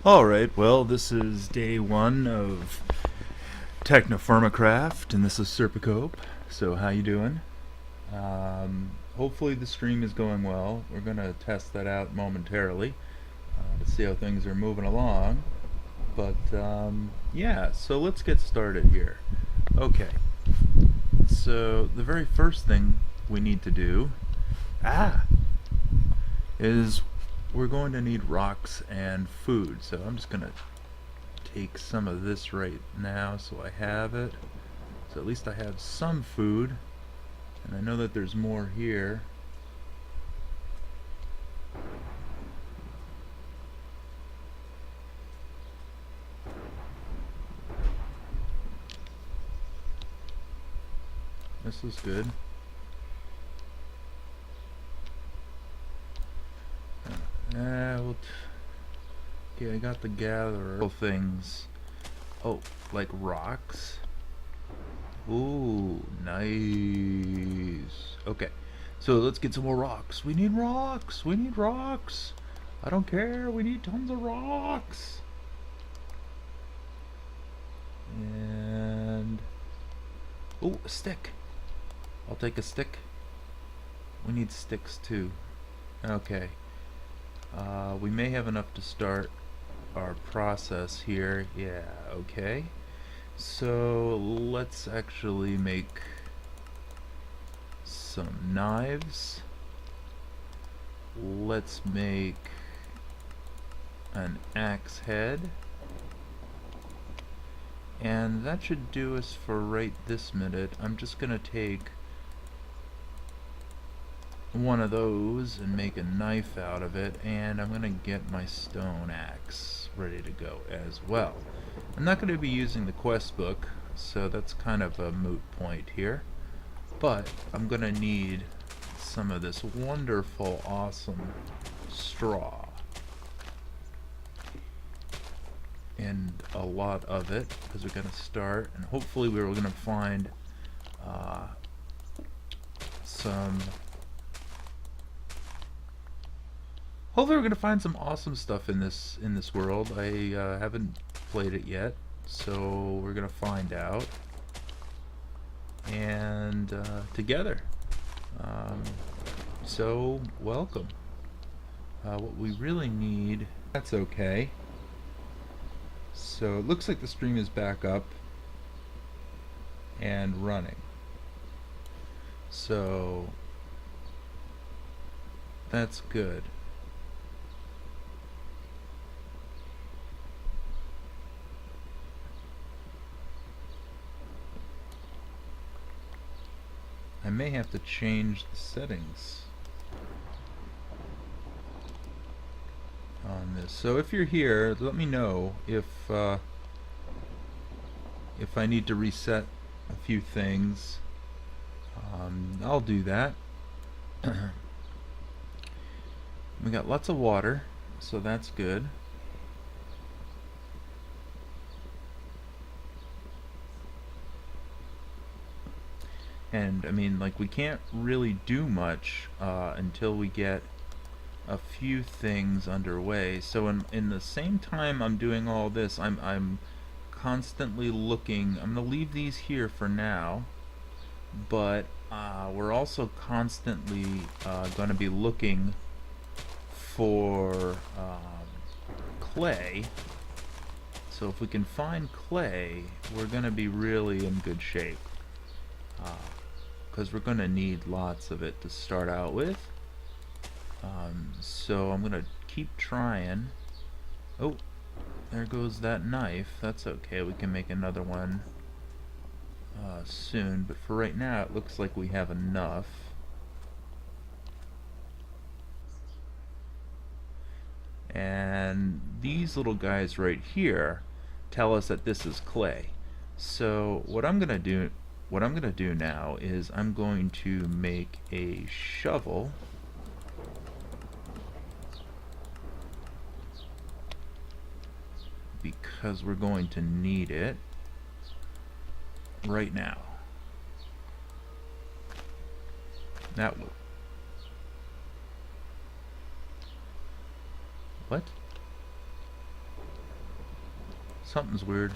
Alright, well, this is day one of Technofirmacraft, and this is SerpiKope. So, how you doing? Hopefully the stream is going well. We're going to test that out momentarily to see how things are moving along. But, yeah, so let's get started here. Okay, so the very first thing we need to do is we're going to need rocks and food. So I'm just gonna take some of this right now so I have it. So at least I have some food, and I know that there's more here. This is good. Okay, I got the gatherer things. Oh, like rocks. Ooh, nice. Okay, so let's get some more rocks. We need rocks. We need rocks. I don't care. We need tons of rocks. And oh, a stick. I'll take a stick. We need sticks too. Okay. We may have enough to start our process here. Yeah, okay. So let's actually make some knives. Let's make an axe head. And that should do us for right this minute. I'm just gonna take one of those and make a knife out of it, and I'm gonna get my stone axe ready to go as well. I'm not going to be using the quest book, so that's kind of a moot point here, but I'm gonna need some of this wonderful, awesome straw, and a lot of it, because we're gonna start, and hopefully we're gonna find some Hopefully we're gonna find some awesome stuff in this world. I haven't played it yet, so we're gonna find out, and together. So welcome. What we really need. That's okay. So it looks like the stream is back up and running. So that's good. I may have to change the settings on this. So if you're here, let me know if I need to reset a few things. I'll do that. We got lots of water, so that's good. And I mean, like, we can't really do much until we get a few things underway. So in the same time I'm doing all this, I'm constantly looking. I'm gonna leave these here for now, but we're also constantly gonna be looking for clay. So if we can find clay, we're gonna be really in good shape, because we're going to need lots of it to start out with. So I'm going to keep trying. Oh, there goes that knife. That's okay, we can make another one soon, but for right now it looks like we have enough. And these little guys right here tell us that this is clay. So what I'm going to do now is I'm going to make a shovel, because we're going to need it right now. That will. What? Something's weird.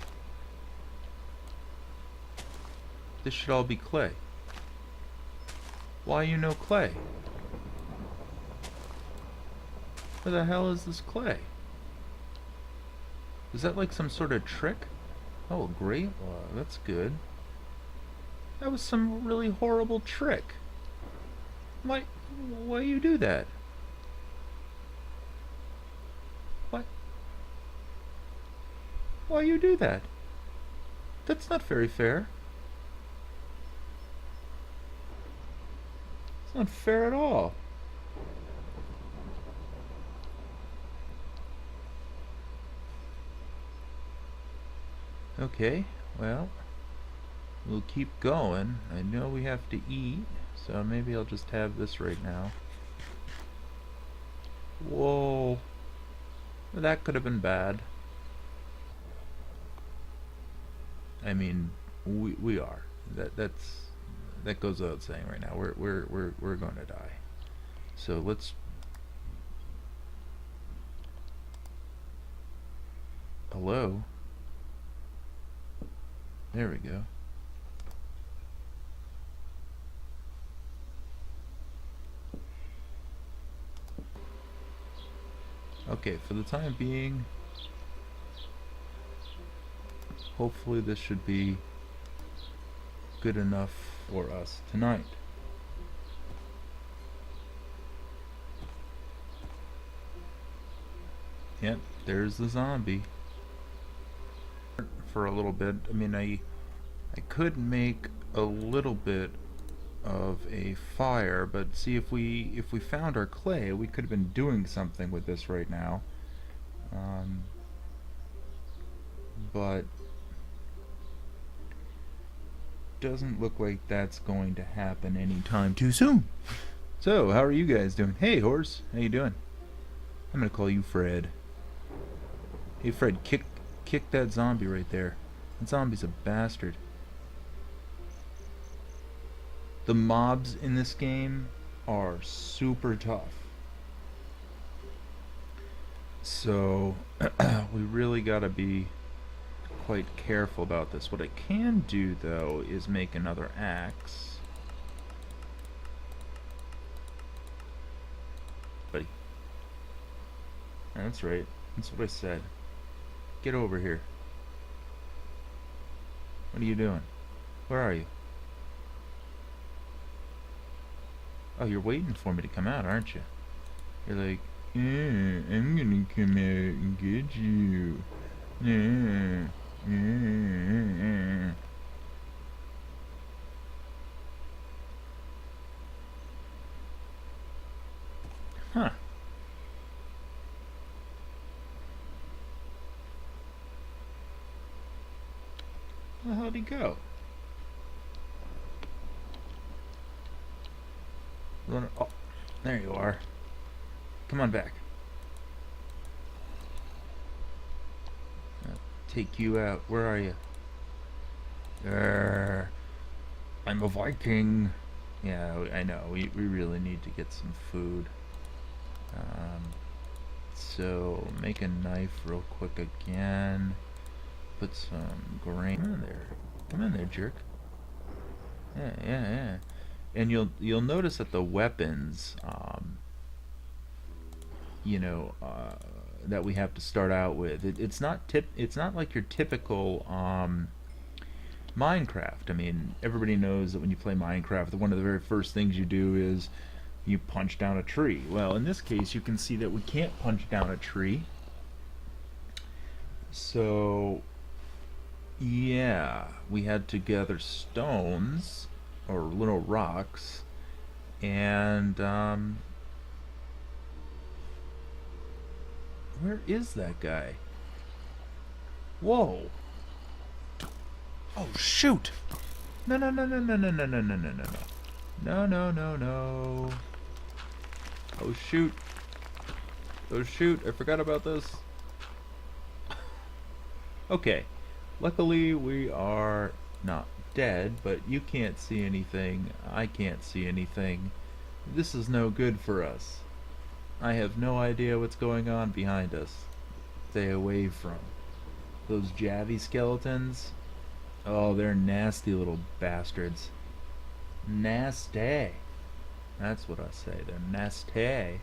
This should all be clay. Why you no clay? Where the hell is this clay? Is that like some sort of trick? Oh, great. That's good. That was some really horrible trick. Why you do that? What? Why you do that? That's not very fair. It's not fair at all. Okay, well, we'll keep going. I know we have to eat, so maybe I'll just have this right now. Whoa. That could have been bad. I mean, we are. That goes without saying right now. We're going to die. So let's. Hello. There we go. Okay, for the time being, hopefully this should be good enough for us tonight. Yep, there's the zombie. For a little bit, I mean, I could make a little bit of a fire, but see, if we found our clay, we could have been doing something with this right now. But doesn't look like that's going to happen anytime too soon. So, how are you guys doing? Hey, horse, how you doing? I'm gonna call you Fred. Hey, Fred, kick that zombie right there. That zombie's a bastard. The mobs in this game are super tough. So, we really gotta be quite careful about this. What I can do, though, is make another axe. Buddy. That's right. That's what I said. Get over here. What are you doing? Where are you? Oh, you're waiting for me to come out, aren't you? You're like, yeah, I'm gonna come out and get you. Yeah, yeah. Huh. Where the hell'd he go? Oh, there you are. Come on back. I'll take you out. Where are you? I'm a Viking. Yeah, I know. We really need to get some food. So make a knife real quick again. Put some grain. Come in there. Come in there, jerk. Yeah. And you'll notice that the weapons, that we have to start out with, it's not like your typical Minecraft. I mean, everybody knows that when you play Minecraft, one of the very first things you do is you punch down a tree. Well, in this case, you can see that we can't punch down a tree. So, yeah, we had to gather stones or little rocks, and where is that guy? Whoa! Oh shoot! No! Oh shoot! Oh shoot! I forgot about this. Okay, luckily we are not dead, but you can't see anything, I can't see anything. This is no good for us. I have no idea what's going on behind us. Stay away from. those Javi skeletons. Oh, they're nasty little bastards. Nasty. That's what I say. They're nasty. Did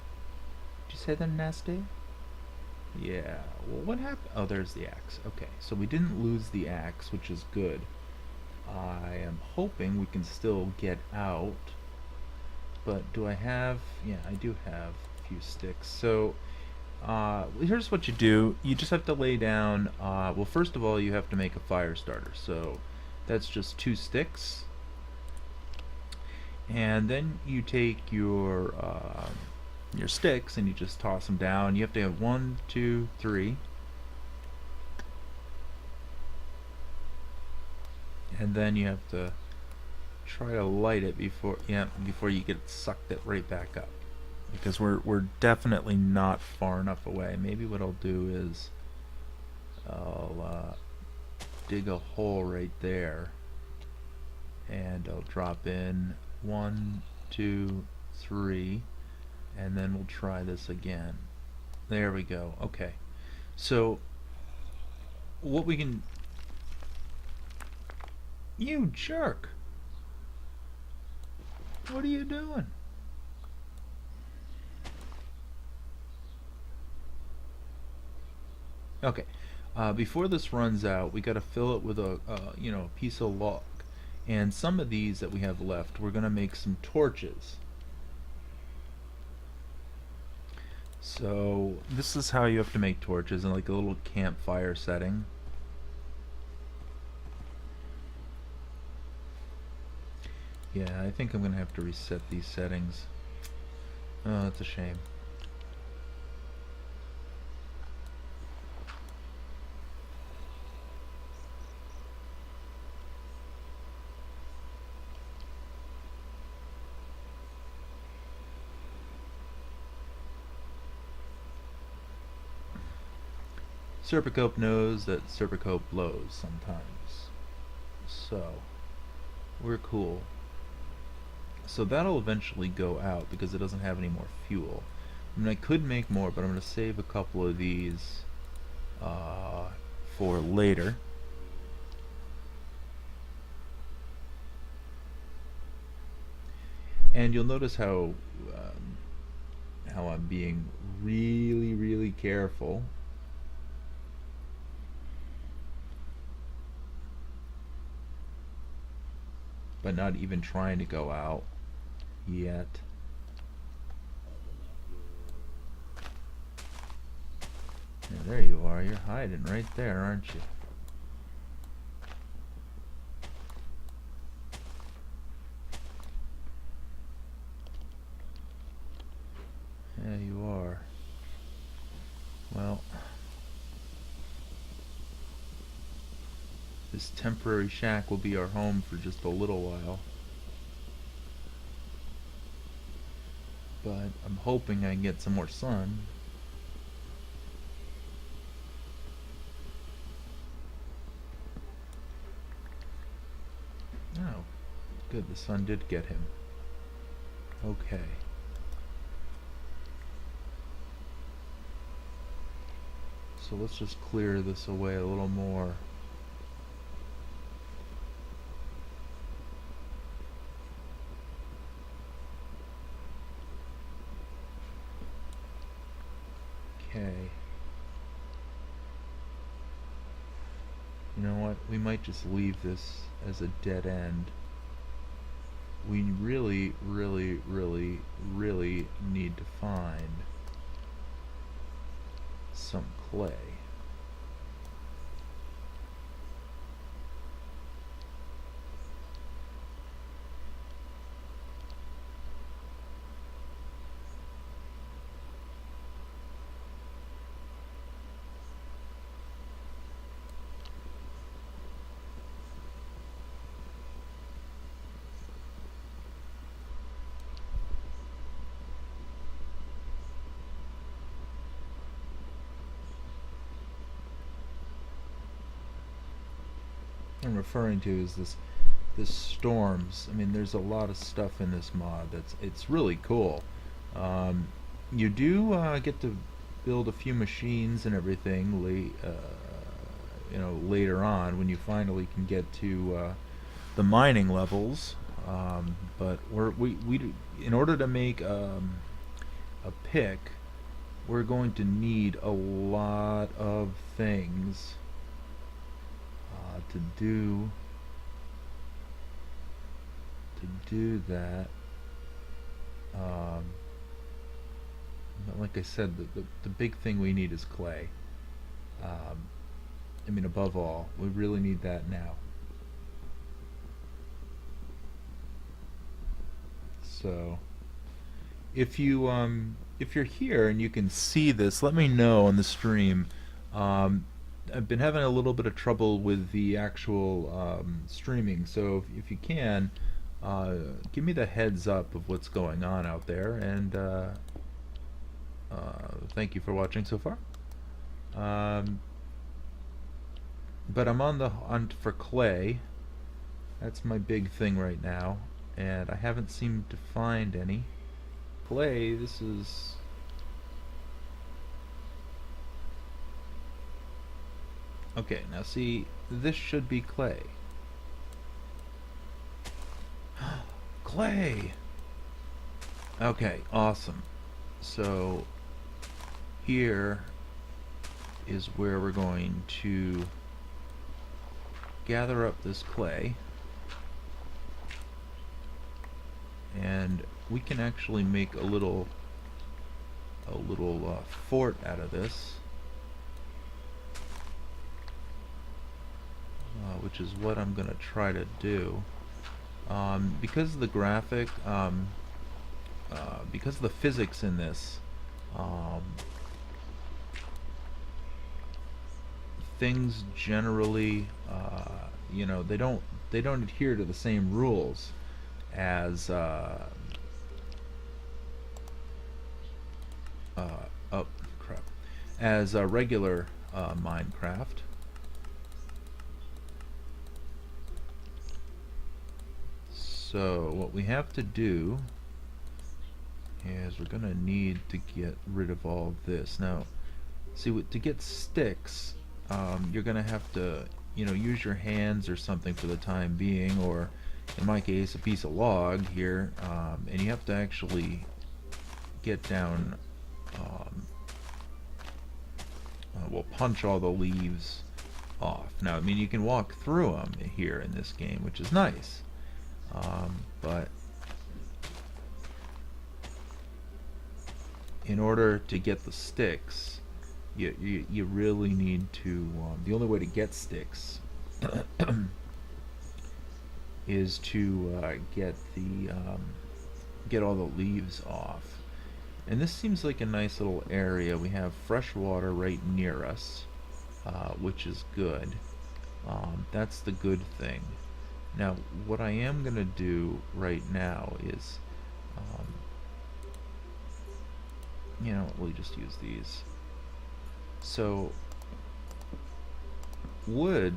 you say they're nasty? Yeah. Well, what happened? Oh, there's the axe. Okay, so we didn't lose the axe, which is good. I am hoping we can still get out. But do I have... Yeah, I do have a few sticks. So, here's what you do. You just have to lay down... well, first of all, you have to make a fire starter. So, that's just 2 sticks. And then you take your sticks and you just toss them down. You have to have 1, 2, 3. And then you have to try to light it before you get sucked it right back up, because we're definitely not far enough away. Maybe what I'll do is I'll dig a hole right there, and I'll drop in 1, 2, 3, and then we'll try this again. There we go. Okay, so what we can... You jerk! What are you doing? Okay, before this runs out, we got to fill it with a piece of log, and some of these that we have left, we're gonna make some torches. So this is how you have to make torches in like a little campfire setting. Yeah, I think I'm gonna have to reset these settings. Oh, that's a shame. SerpiKope knows that SerpiKope blows sometimes. So, we're cool. So that'll eventually go out because it doesn't have any more fuel. I mean, I could make more, but I'm going to save a couple of these for later. And you'll notice how I'm being really, really careful. But not even trying to go out yet. Yeah, there you are. You're hiding right there, aren't you? Yeah, you are. Well, this temporary shack will be our home for just a little while. But I'm hoping I can get some more sun. Oh, good, the sun did get him. Okay. So let's just clear this away a little more. Okay. You know what? We might just leave this as a dead end. We really, really, really, really need to find some clay. I'm referring to is this storms. I mean, there's a lot of stuff in this mod it's really cool. You do get to build a few machines and everything later on when you finally can get to the mining levels. But we in order to make a pick, we're going to need a lot of things to do that. But like I said, the big thing we need is clay. I mean, above all, we really need that now. So, if you're here and you can see this, let me know on the stream. I've been having a little bit of trouble with the actual streaming, so if you can, give me the heads up of what's going on out there, and thank you for watching so far. But I'm on the hunt for clay. That's my big thing right now, and I haven't seemed to find any. Clay, this is... Okay, now see, this should be clay. Clay! Okay, awesome. So, here is where we're going to gather up this clay. And we can actually make a little fort out of this, which is what I'm gonna try to do. Because of the graphic, because of the physics in this, things generally, they don't adhere to the same rules as oh crap, as a regular Minecraft. So what we have to do is we're gonna need to get rid of all of this. Now, see, to get sticks, you're gonna have to, use your hands or something for the time being, or in my case, a piece of log here, and you have to actually get down, we'll punch all the leaves off. Now, I mean, you can walk through them here in this game, which is nice, but in order to get the sticks, you really need to, the only way to get sticks is to get all the leaves off. And this seems like a nice little area. We have fresh water right near us, which is good. That's the good thing. Now, what I am gonna do right now is, we'll just use these. So, wood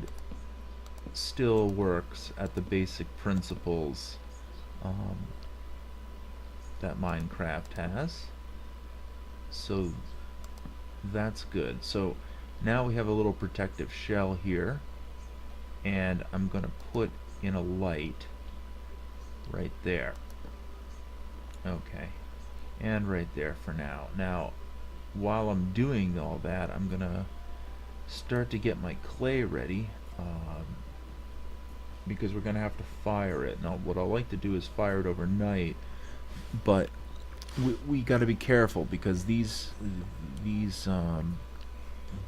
still works at the basic principles that Minecraft has, so that's good. So now we have a little protective shell here, and I'm gonna put in a light right there. Okay, and right there for now. Now, while I'm doing all that, I'm gonna start to get my clay ready, because we're gonna have to fire it. Now, what I like to do is fire it overnight, but we got to be careful, because these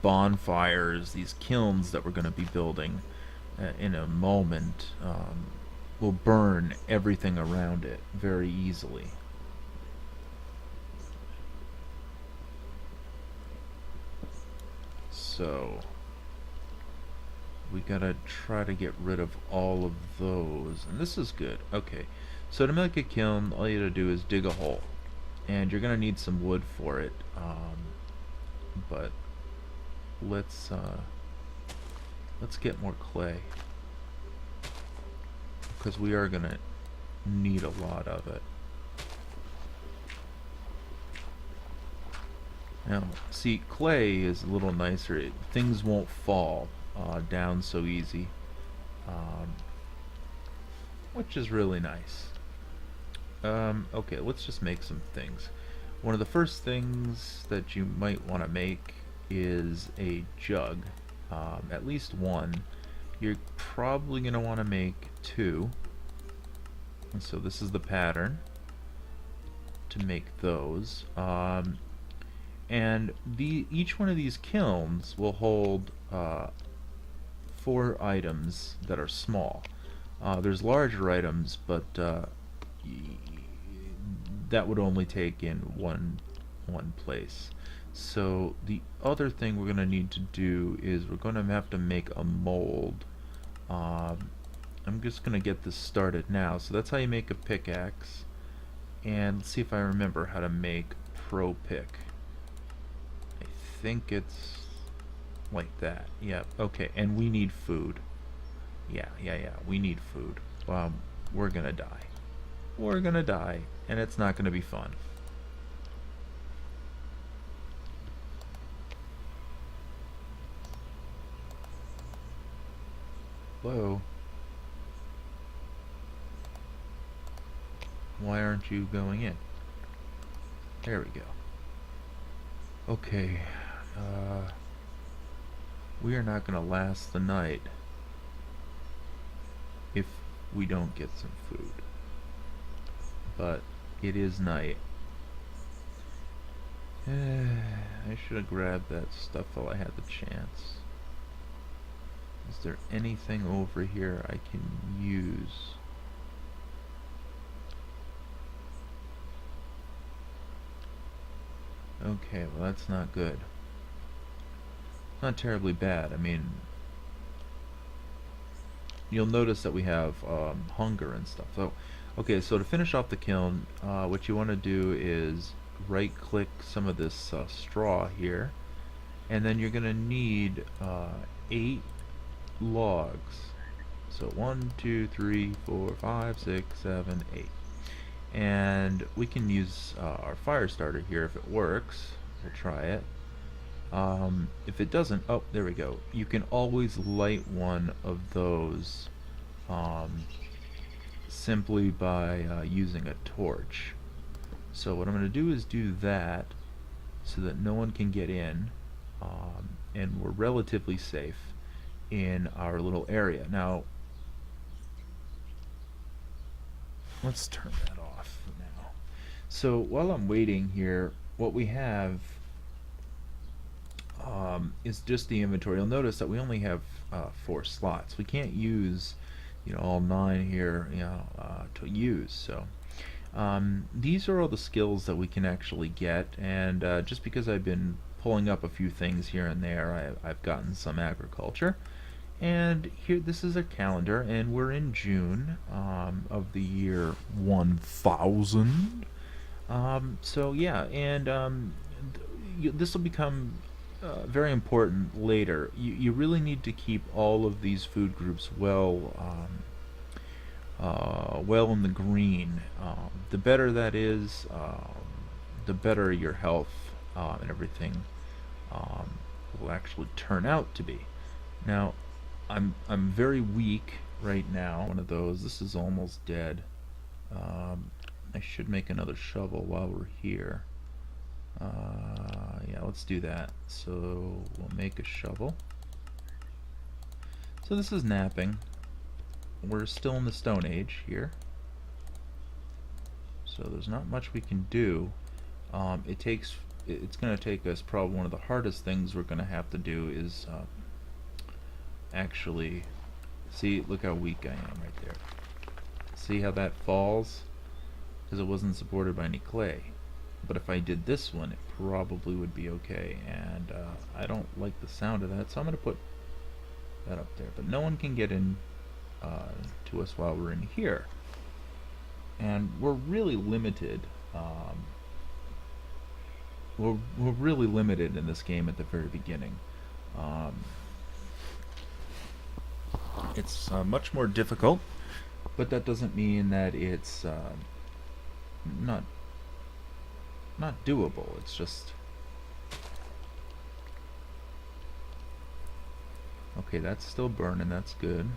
bonfires, these kilns that we're going to be building in a moment, will burn everything around it very easily. So we gotta try to get rid of all of those, and this is good. Okay, so to make a kiln, all you gotta do is dig a hole, and you're gonna need some wood for it, but let's get more clay, because we are gonna need a lot of it. Now, see, clay is a little nicer. Things won't fall. down so easy, um, which is really nice. Okay, let's just make some things. One of the first things that you might want to make is a jug, at least one. You're probably going to want to make two. And so this is the pattern to make those. And each one of these kilns will hold 4 items that are small. There's larger items, but that would only take in one place. So the other thing we're going to need to do is we're going to have to make a mold. I'm just going to get this started now. So that's how you make a pickaxe. And let's see if I remember how to make pro pick. I think it's like that. Yeah, okay. And we need food. Yeah. We need food. We're going to die. We're going to die. And it's not going to be fun. Hello? Why aren't you going in? There we go. Okay. We are not going to last the night if we don't get some food. But it is night. I should have grabbed that stuff while I had the chance. Is there anything over here I can use? Okay, well that's not good. Not terribly bad. I mean, you'll notice that we have hunger and stuff. So, okay, so to finish off the kiln, what you want to do is right-click some of this straw here, and then you're going to need 8 logs. So 1, 2, 3, 4, 5, 6, 7, 8. And we can use our fire starter here if it works. We'll try it. If it doesn't, oh, there we go. You can always light one of those simply by using a torch. So what I'm going to do is do that so that no one can get in, and we're relatively safe in our little area. Now, let's turn that off now. So while I'm waiting here, what we have is just the inventory. You'll notice that we only have 4 slots. We can't use, all 9 here, to use. So these are all the skills that we can actually get, and just because I've been pulling up a few things here and there, I've gotten some agriculture. And here, this is a calendar, and we're in June of the year 1000. So yeah, and this will become very important later. You really need to keep all of these food groups well in the green. The better that is, the better your health and everything will actually turn out to be. Now, I'm very weak right now. One of those. This is almost dead. I should make another shovel while we're here. Yeah, let's do that. So we'll make a shovel. So this is napping. We're still in the Stone Age here. So there's not much we can do. It's going to take us probably one of the hardest things we're going to have to do is actually, see, look how weak I am right there. See how that falls? Because it wasn't supported by any clay. But if I did this one, it probably would be okay, and I don't like the sound of that, so I'm going to put that up there. But no one can get in to us while we're in here. And we're really limited. We're really limited in this game at the very beginning. It's much more difficult, but that doesn't mean that it's not doable. It's just Okay, that's still burning. That's good.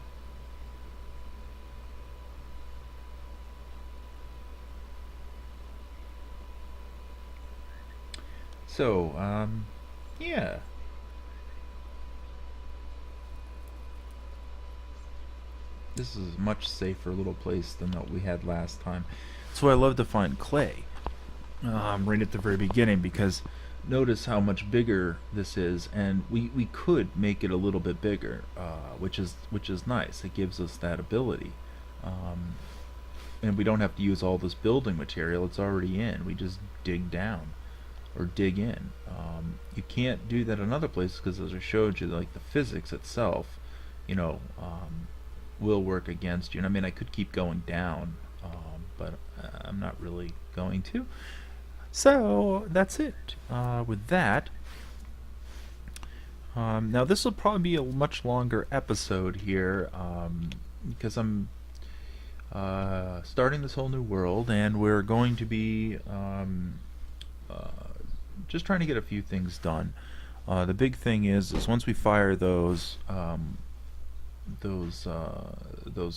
So, yeah. This is a much safer little place than what we had last time. So I love to find clay right at the very beginning, because notice how much bigger this is, and we could make it a little bit bigger, which is nice. It gives us that ability. Um, and we don't have to use all this building material. It's already in. We just dig down or dig in. You can't do that in other places because, as I showed you, like the physics itself, you know, will work against you. And I mean, I could keep going down, but I'm not really going to. So that's it. With that, now this will probably be a much longer episode here, because I'm starting this whole new world, and we're going to be uh, just trying to get a few things done. The big thing is once we fire those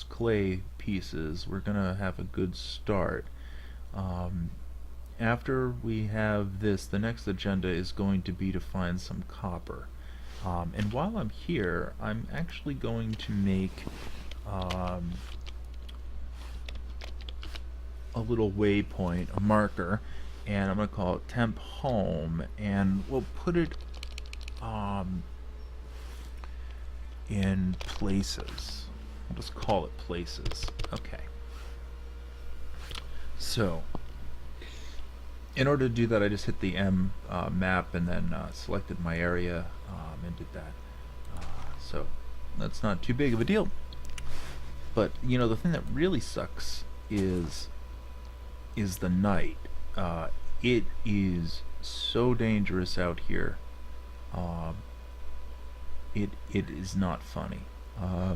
clay pieces, we're gonna have a good start. Um, After we have this, the next agenda is going to be to find some copper. And while I'm here, I'm actually going to make um, a little waypoint, a marker, and I'm going to call it temp home, and we'll put it in places. I'll just call it places. Okay. So, in order to do that, I just hit the M map and then selected my area and did that. So that's not too big of a deal. But you know, the thing that really sucks is the night. It is so dangerous out here. Um, it is not funny. I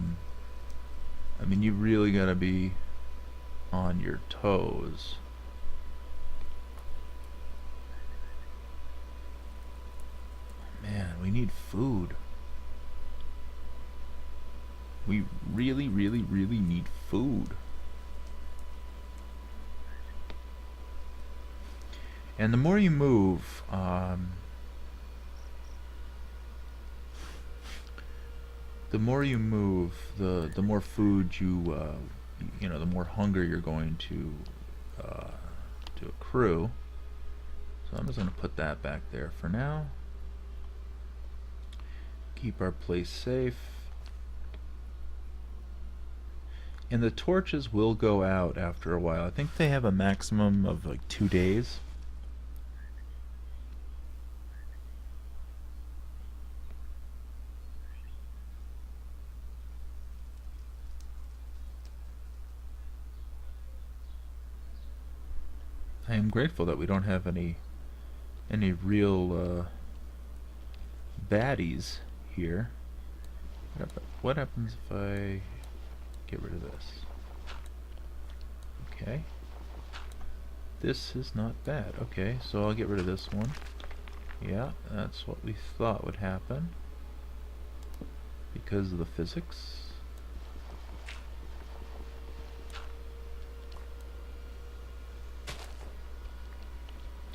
mean, you really gotta be on your toes. Man, we need food. We really, really, really need food. And the more you move, the more food you know, the more hunger you're going to accrue. So I'm just going to put that back there for now. Keep our place safe. And the torches will go out after a while. I think they have a maximum of like 2 days. I am grateful that we don't have any real baddies here. What happens if I get rid of this? Okay. This is not bad. Okay, so I'll get rid of this one. Yeah, that's what we thought would happen because of the physics.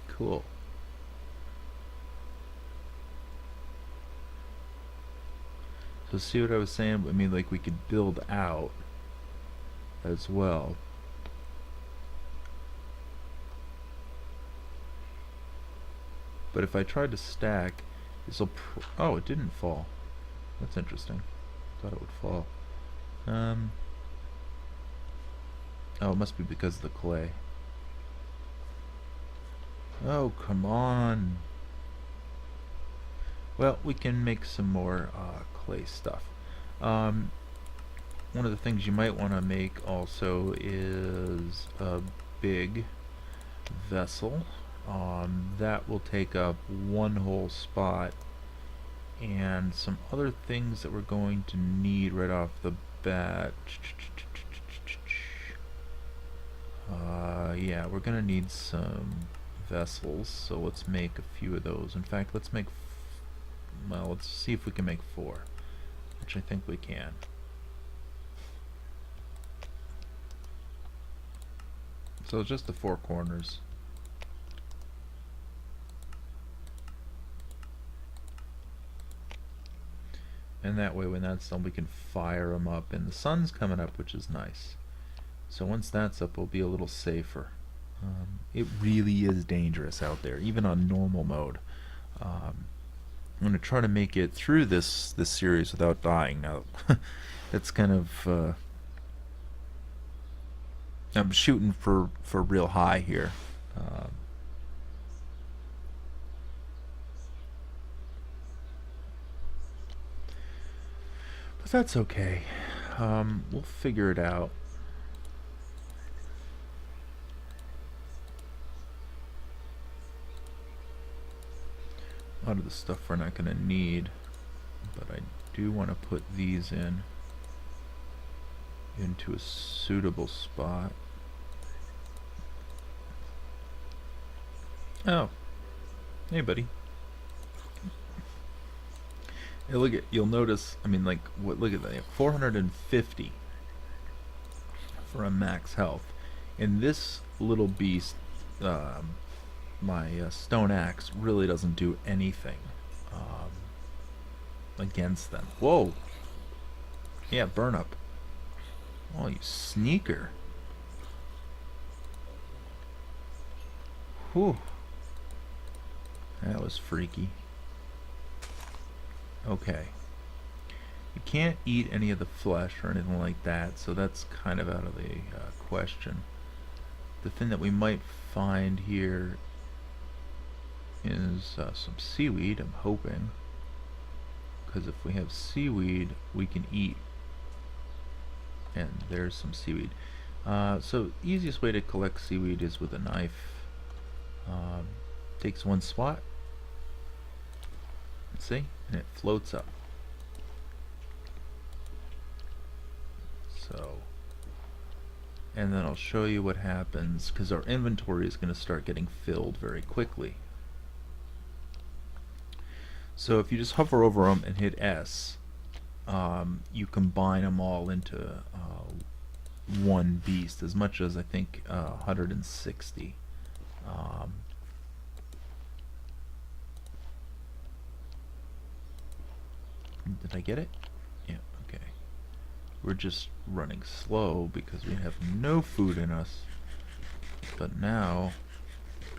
Cool. So see what I was saying? I mean, like, we could build out as well. But if I tried to stack, this'll oh, it didn't fall. That's interesting. Thought it would fall. Oh, it must be because of the clay. Oh, come on. Well, we can make some more clay stuff. One of the things you might want to make also is a big vessel. That will take up one whole spot, and some other things that we're going to need right off the bat. Yeah, we're gonna need some vessels, so let's make a few of those. In fact, let's make well, let's see if we can make 4. which I think we can. So just the 4 corners. And that way when that's done we can fire them up, and the sun's coming up, which is nice. So once that's up we'll be a little safer. It really is dangerous out there, even on normal mode. I'm going to try to make it through this series without dying. Now it's kind of I'm shooting for real high here. But that's okay. We'll figure it out. A lot of the stuff we're not going to need, but I do want to put these into a suitable spot. Oh, hey buddy. Hey, look at, you'll notice, I mean, like, look at that, 450 for a max health. And this little beast, my stone axe, really doesn't do anything against them. Whoa! Yeah, burn up. Oh, you sneaker. Whew. That was freaky. Okay. You can't eat any of the flesh or anything like that, so that's kind of out of the question. The thing that we might find here is some seaweed, I'm hoping. Because if we have seaweed, we can eat. And there's some seaweed. So the easiest way to collect seaweed is with a knife. Takes one swat. See? And it floats up. So, and then I'll show you what happens, because our inventory is going to start getting filled very quickly. So if you just hover over them and hit S, you combine them all into one beast, as much as I think 160. Did I get it? Yeah, okay. We're just running slow because we have no food in us. But now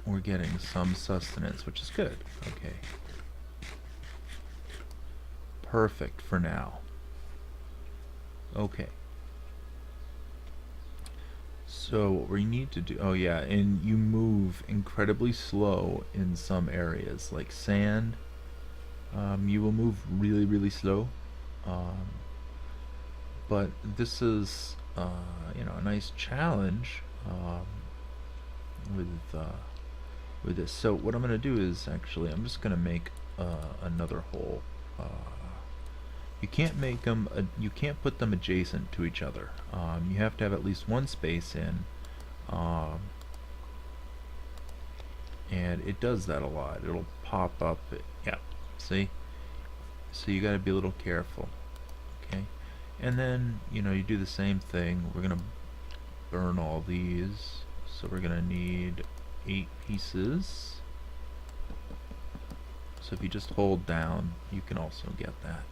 we're getting some sustenance, which is good. Okay. Perfect for now. Okay. So what we need to do, oh yeah, and you move incredibly slow in some areas, like sand. You will move really, really slow. But this is, you know, a nice challenge with this. So what I'm going to do is actually, I'm just going to make another hole. You can't make them. You can't put them adjacent to each other. You have to have at least one space in, and it does that a lot. It'll pop up. Yeah, see. So you got to be a little careful. Okay, and then you know you do the same thing. We're gonna burn all these, so we're gonna need 8 pieces. So if you just hold down, you can also get that.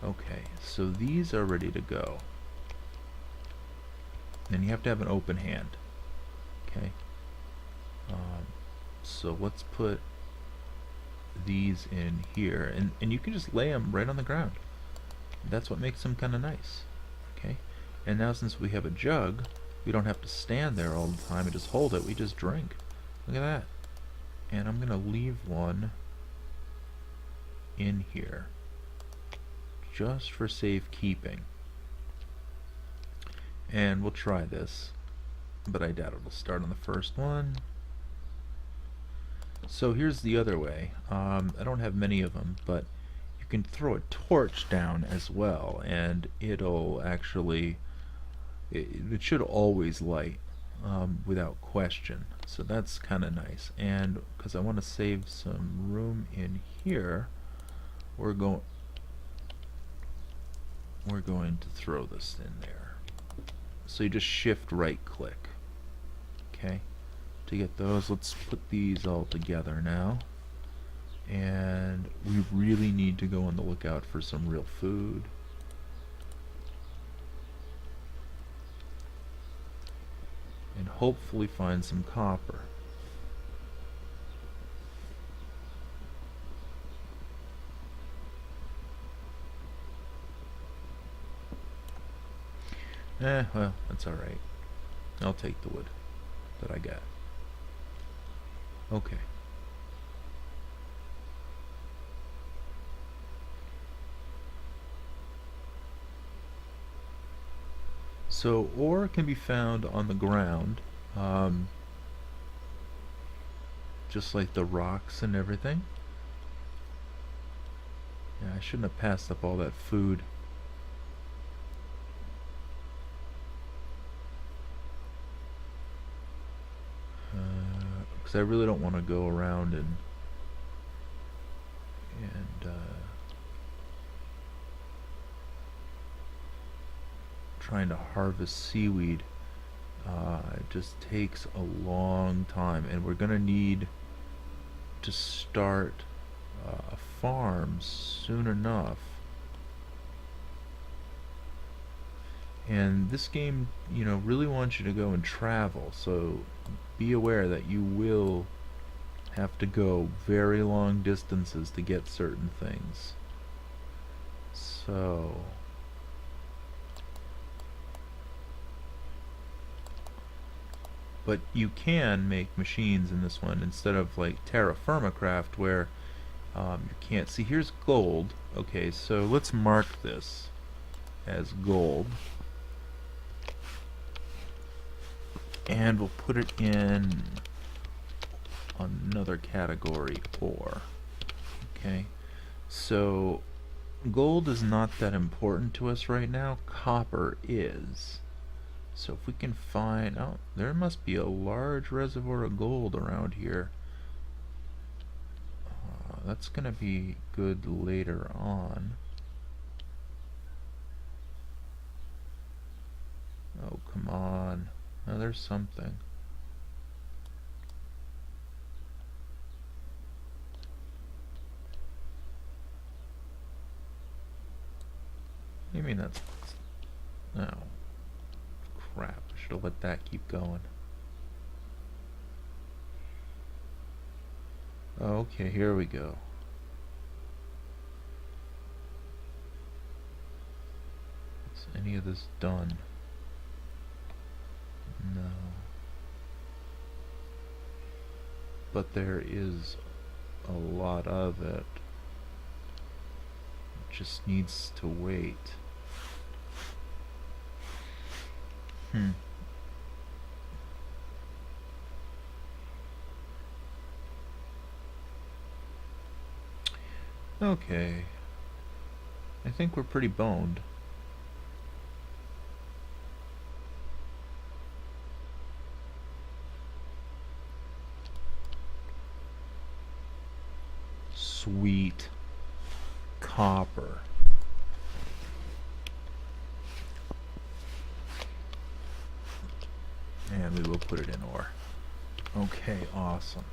Okay, so these are ready to go. And you have to have an open hand. Okay. So let's put these in here, and you can just lay them right on the ground. That's what makes them kind of nice. Okay. And now since we have a jug, we don't have to stand there all the time and just hold it. We just drink. Look at that. And I'm gonna leave one in here, just for safekeeping. And we'll try this, but I doubt it'll start on the first one. So here's the other way. I don't have many of them, but you can throw a torch down as well, and it'll actually, it should always light without question. So that's kind of nice. And because I want to save some room in here, we're going. we're going to throw this in there. So you just shift right click. Okay, to get those, let's put these all together now. And we really need to go on the lookout for some real food. And hopefully find some copper. Well, that's alright. I'll take the wood that I got. Okay. So ore can be found on the ground, just like the rocks and everything. Yeah, I shouldn't have passed up all that food. Because I really don't want to go around and trying to harvest seaweed. It just takes a long time, and we're gonna need to start a farm soon enough. And this game, you know, really wants you to go and travel, so be aware that you will have to go very long distances to get certain things. So but you can make machines in this one instead of like TerraFirmacraft where you can't see. Here's gold. Okay, so let's mark this as gold, and we'll put it in another category, ore. Okay, so gold is not that important to us right now. Copper is. So if we can find, oh, there must be a large reservoir of gold around here. That's gonna be good later on. Oh, come on. Oh, there's something. You mean that's... No. Crap, I should have let that keep going. Okay, here we go. Is any of this done? No. But there is a lot of it. It just needs to wait. Okay. I think we're pretty boned. Sweet copper. And we will put it in ore. Okay, awesome.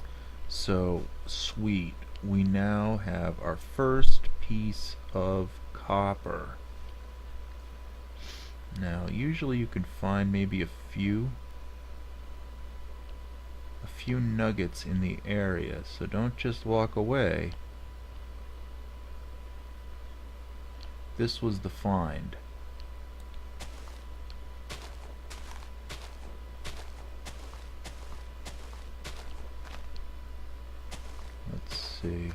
So, sweet. We now have our first piece of copper. Now, usually you can find maybe a few nuggets in the area, so don't just walk away. This was the find. Let's see.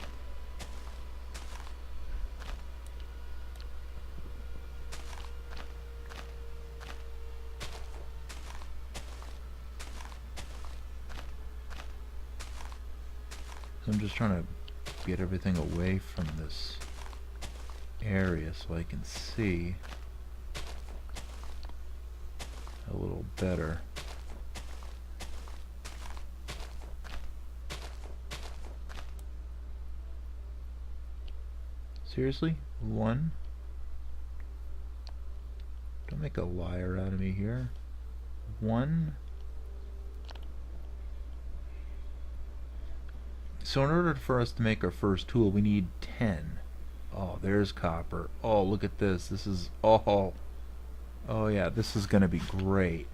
I'm just trying to get everything away from this area so I can see a little better. Seriously? One? Don't make a liar out of me here. 1. So in order for us to make our first tool, we need 10. Oh, there's copper. Oh, look at this. This is oh yeah, this is gonna be great.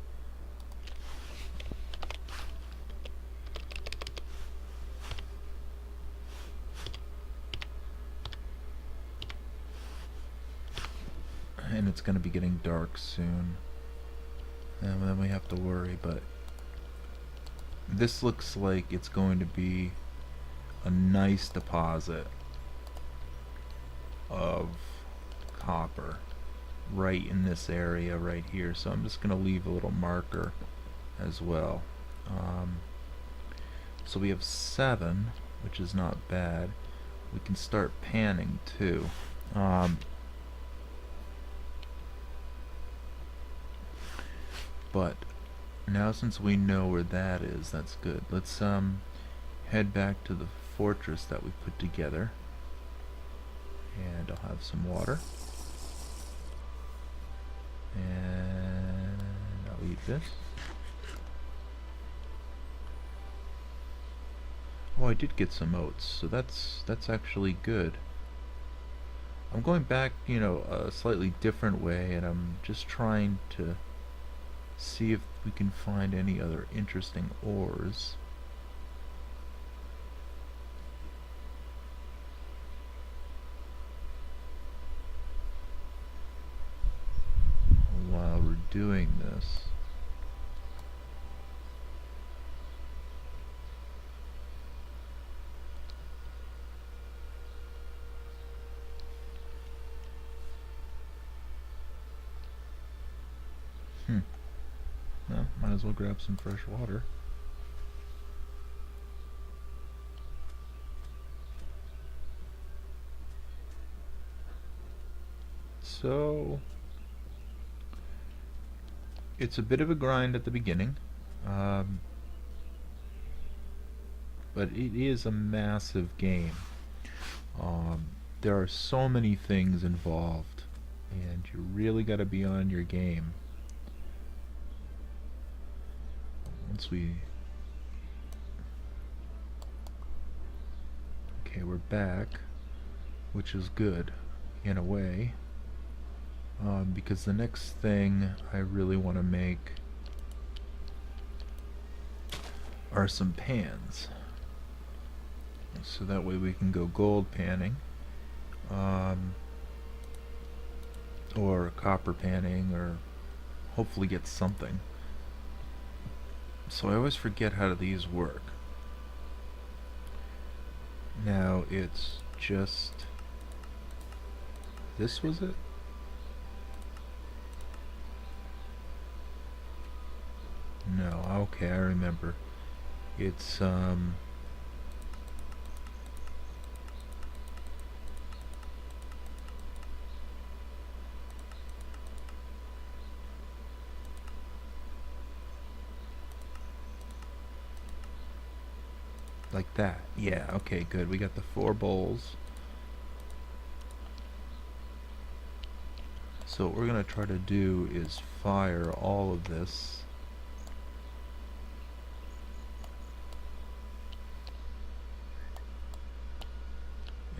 And it's gonna be getting dark soon. And then we have to worry, but this looks like it's going to be a nice deposit of copper right in this area right here. So I'm just going to leave a little marker as well. So we have 7, which is not bad. We can start panning too. But now since we know where that is, that's good. Let's head back to the fortress that we put together. And I'll have some water. And I'll eat this. Oh, I did get some oats, so that's actually good. I'm going back, you know, a slightly different way, and I'm just trying to see if we can find any other interesting ores. While we're doing this, well, might as well grab some fresh water. So it's a bit of a grind at the beginning, but it is a massive game. There are so many things involved, and you really got to be on your game. Once we... Okay, we're back, which is good in a way, because the next thing I really want to make are some pans, so that way we can go gold panning, or copper panning, or hopefully get something. So I always forget how these work. Now it's just... this was it? No, okay, I remember. It's like that. Yeah, okay, good. We got the 4 bowls. So what we're going to try to do is fire all of this.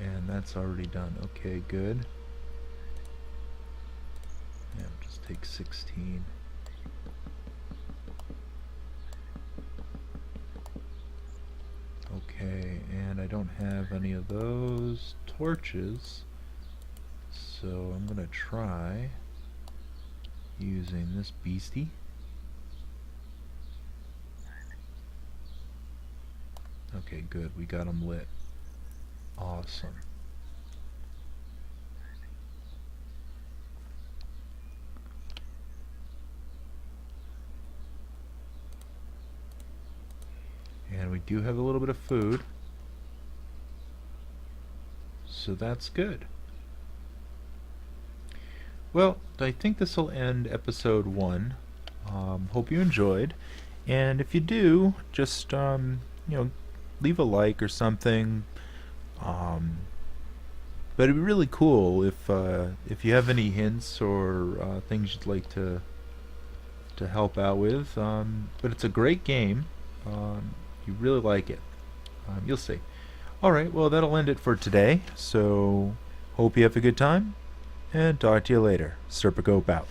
And that's already done. Okay, good. Yeah, just take 16. Okay, and I don't have any of those torches, so I'm gonna try using this beastie. Okay, good, we got them lit. Awesome. And we do have a little bit of food, so that's good. Well, I think this will end episode 1. Hope you enjoyed, and if you do, just you know, leave a like or something. But it'd be really cool if you have any hints or things you'd like to help out with. But it's a great game. You really like it. You'll see. All right, well, that'll end it for today. So, hope you have a good time, and talk to you later. SerpiKope out.